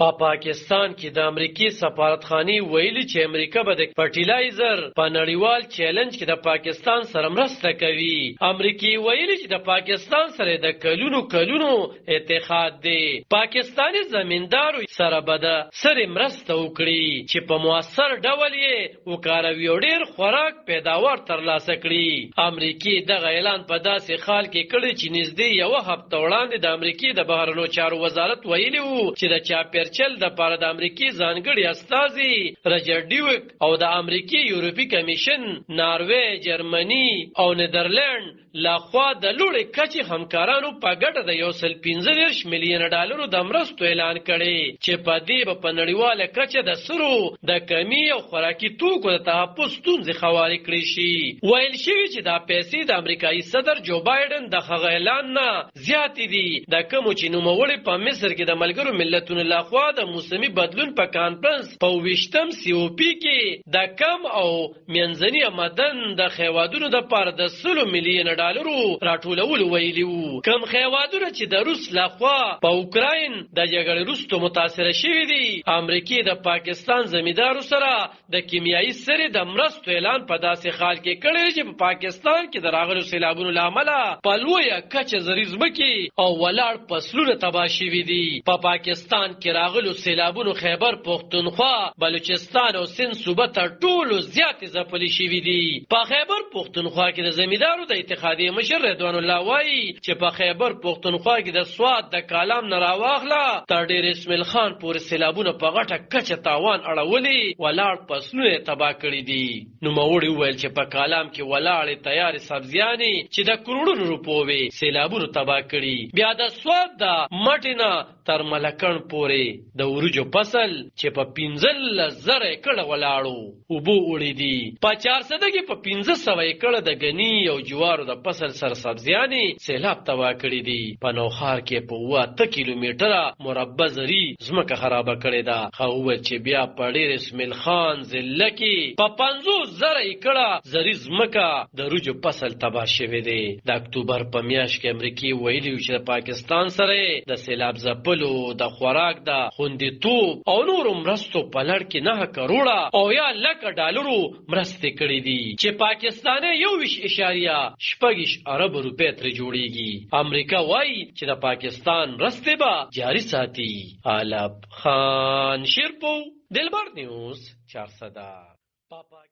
په پاکستان کې د امریکای سفارتخانه ویلي چې امریکا به د فرټیلایزر په نړیوال چیلنج کې د پاکستان سره مرسته کوي. امریکای ویلي چې د پاکستان سره د کلونو اتحاد دی. پاکستاني زمیندارو سره به د سره مرسته وکړي چې په موثر ډول یې وکاروي او ډیر خوراک پیداوار ترلاسه کړي. امریکای دغه اعلان په داسې حال کې کړی چې نږدې یو هفته وړاندې د امریکای د بهرنیو چارو وزارت ویلي وو چې د چاپیرچل د پاره د امریکای ځانګړي استازي رجر ډیوک او د امریکای یورپی کمیشن، ناروې، جرمني او نیدرلند لخوا د لوړې کچې همکارانو په ګټه د 115 میلیون ډالرو د مرستو اعلان کړي چې په دې په نړیواله کچه د سرو د کمی او خوراکي توکو د تحفظ ستونزې خوارې کړې شي. ویل شوي چې دا پیسې د امریکایي صدر جو بایدن د هغه اعلان نه زیاتې دي د کومو چې نوموړي په مصر کې د ملګرو ملتونو لخوا د موسمي بدلون په کانفرنس په 20م COP کې د کم او منځني آمدن د هیوادونو د پاره د 100 میلیون ډالرو راټولولو ویلي وو. کم هیوادونه چې د روس لخوا په اوکراین د جګړې وروسته متاثر شوي دي، امریکای د پاکستان زمیندارو سره د کیمیاوي سرې د مرستو اعلان په داسې حال کې کړی چې په پاکستان کې د راغلو سیلابونو له امله په لویه کچه زرعي ځمکې او ولاړ فصلونه تباه شوي دي. په پاکستان کې راغلو سیلابونو خیبر پختونخوا، بلوچستان او سند صوبه تر ټولو زیاتې ځپلې شوي دي. په خیبر پختونخوا کې د زمیندارو د اتحادیې مشر رضوان الله وایي چې په خیبر پختونخوا کې د سوات د کالام نه راواخله تر ډیر اسماعیل خان پورې سیلابونه په غټه کچه تاوان اړولي ولاړ فصلونه تباه کړي دي. نوموړي وویل چې په کالام کې ولاړې تیارې سبزیانې چې د کروڑونو روپو وي سیلابونو تباه کړي. بیا د سوات د مټینا تر ملکن پورې د ورجو فصل چې په 15,000 ایکړه ولاړو اوبو وړي دي. په 400 کې په 1500 ایکړه د غنی او جوارو د فصل سر سبزیانې سیلاب تباه کړي دي. په نوخار کې په 8 کیلومتره مربع زرعي ځمکه خرابه کړې ده. خو چې بیا په ډیر اسماعیل خان ضلع کې په 50,000 ایکړه زرعي ځمکه د ورجو فصل تباه شوی دی. د اکتوبر په میاشت کې امریکای ویلي چې پاکستان سره د سیلاب ځپلو، د خوراک، د خوندیتوب او نورو مرستو په لړ کې 9 کروڑه او یا لک ډالرو مرستې کړې دي چې پاکستاني 1.6 ارب روپۍ تر جوړیږي. امریکا وایي چې د پاکستان مرستې به جاري ساتي. علب خان شیرپو، دلبر نیوز 400.